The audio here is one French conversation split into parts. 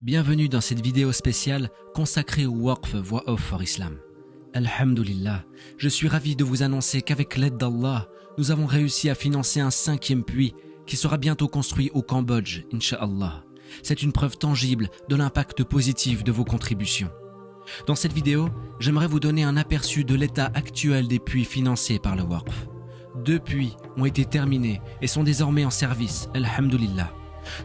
Bienvenue dans cette vidéo spéciale consacrée au Waqf Voix Off for Islam. Alhamdulillah, je suis ravi de vous annoncer qu'avec l'aide d'Allah, nous avons réussi à financer un 5e puits qui sera bientôt construit au Cambodge, Inch'Allah. C'est une preuve tangible de l'impact positif de vos contributions. Dans cette vidéo, j'aimerais vous donner un aperçu de l'état actuel des puits financés par le Waqf. 2 puits ont été terminés et sont désormais en service, Alhamdulillah.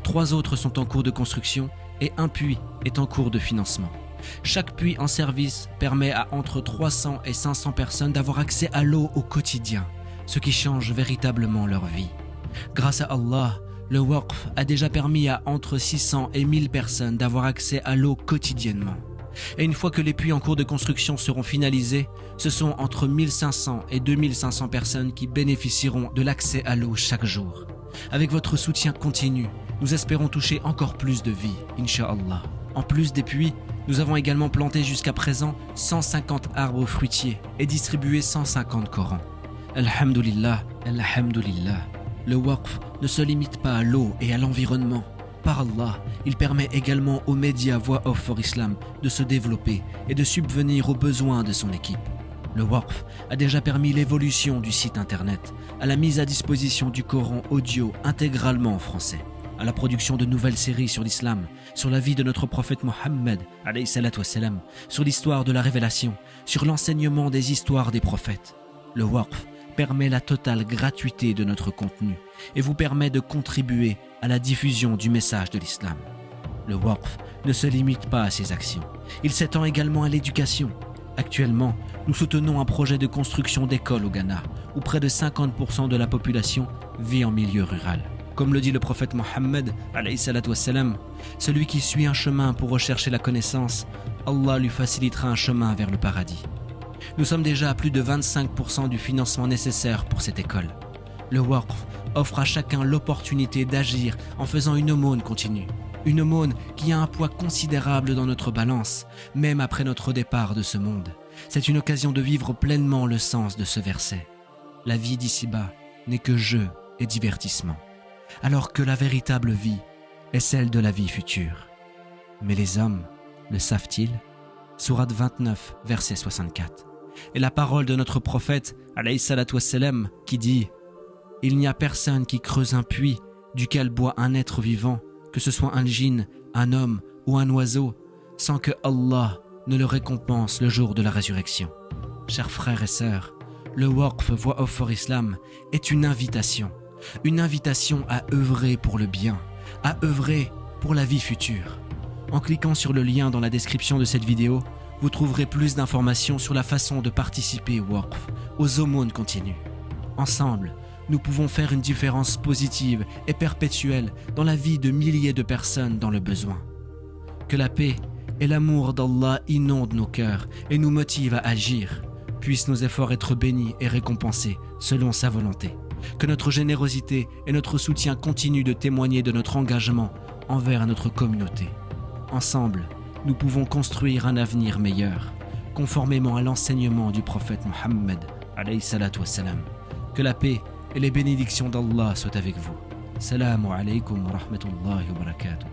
3 autres sont en cours de construction et un puits est en cours de financement. Chaque puits en service permet à entre 300 et 500 personnes d'avoir accès à l'eau au quotidien, ce qui change véritablement leur vie. Grâce à Allah, le Waqf a déjà permis à entre 600 et 1000 personnes d'avoir accès à l'eau quotidiennement. Et une fois que les puits en cours de construction seront finalisés, ce sont entre 1500 et 2500 personnes qui bénéficieront de l'accès à l'eau chaque jour. Avec votre soutien continu, nous espérons toucher encore plus de vies, Inch'Allah. En plus des puits, nous avons également planté jusqu'à présent 150 arbres fruitiers et distribué 150 Corans. Alhamdulillah, Alhamdulillah. Le Waqf ne se limite pas à l'eau et à l'environnement. Par Allah, il permet également aux médias Voix Off for Islam de se développer et de subvenir aux besoins de son équipe. Le Waqf a déjà permis l'évolution du site internet, à la mise à disposition du Coran audio intégralement en français, à la production de nouvelles séries sur l'islam, sur la vie de notre prophète Mohammed, alayhi salatu wassalam, sur l'histoire de la révélation, sur l'enseignement des histoires des prophètes. Le Waqf permet la totale gratuité de notre contenu et vous permet de contribuer à la diffusion du message de l'islam. Le Waqf ne se limite pas à ses actions, il s'étend également à l'éducation. Actuellement, nous soutenons un projet de construction d'écoles au Ghana, où près de 50% de la population vit en milieu rural. Comme le dit le prophète Mohammed, alayhi salatu wassalam, celui qui suit un chemin pour rechercher la connaissance, Allah lui facilitera un chemin vers le paradis. Nous sommes déjà à plus de 25% du financement nécessaire pour cette école. Le Waqf offre à chacun l'opportunité d'agir en faisant une aumône continue. Une aumône qui a un poids considérable dans notre balance, même après notre départ de ce monde. C'est une occasion de vivre pleinement le sens de ce verset. La vie d'ici-bas n'est que jeu et divertissement, alors que la véritable vie est celle de la vie future. Mais les hommes le savent-ils? Sourate 29, verset 64. Et la parole de notre prophète, alayhi salatu wassalam, qui dit « Il n'y a personne qui creuse un puits duquel boit un être vivant, que ce soit un djinn, un homme ou un oiseau, sans que Allah ne le récompense le jour de la résurrection. » Chers frères et sœurs, le Waqf Voix Off for Islam est une invitation à œuvrer pour le bien, à œuvrer pour la vie future. En cliquant sur le lien dans la description de cette vidéo, vous trouverez plus d'informations sur la façon de participer au Waqf, aux aumônes continues. Ensemble, nous pouvons faire une différence positive et perpétuelle dans la vie de milliers de personnes dans le besoin. Que la paix et l'amour d'Allah inondent nos cœurs et nous motivent à agir. Puissent nos efforts être bénis et récompensés selon sa volonté. Que notre générosité et notre soutien continuent de témoigner de notre engagement envers notre communauté. Ensemble, nous pouvons construire un avenir meilleur, conformément à l'enseignement du prophète Mohammed, alayhi salatu wassalam. Que la paix et les bénédictions d'Allah soient avec vous. Salamu alaykum wa rahmatullahi wa barakatuh.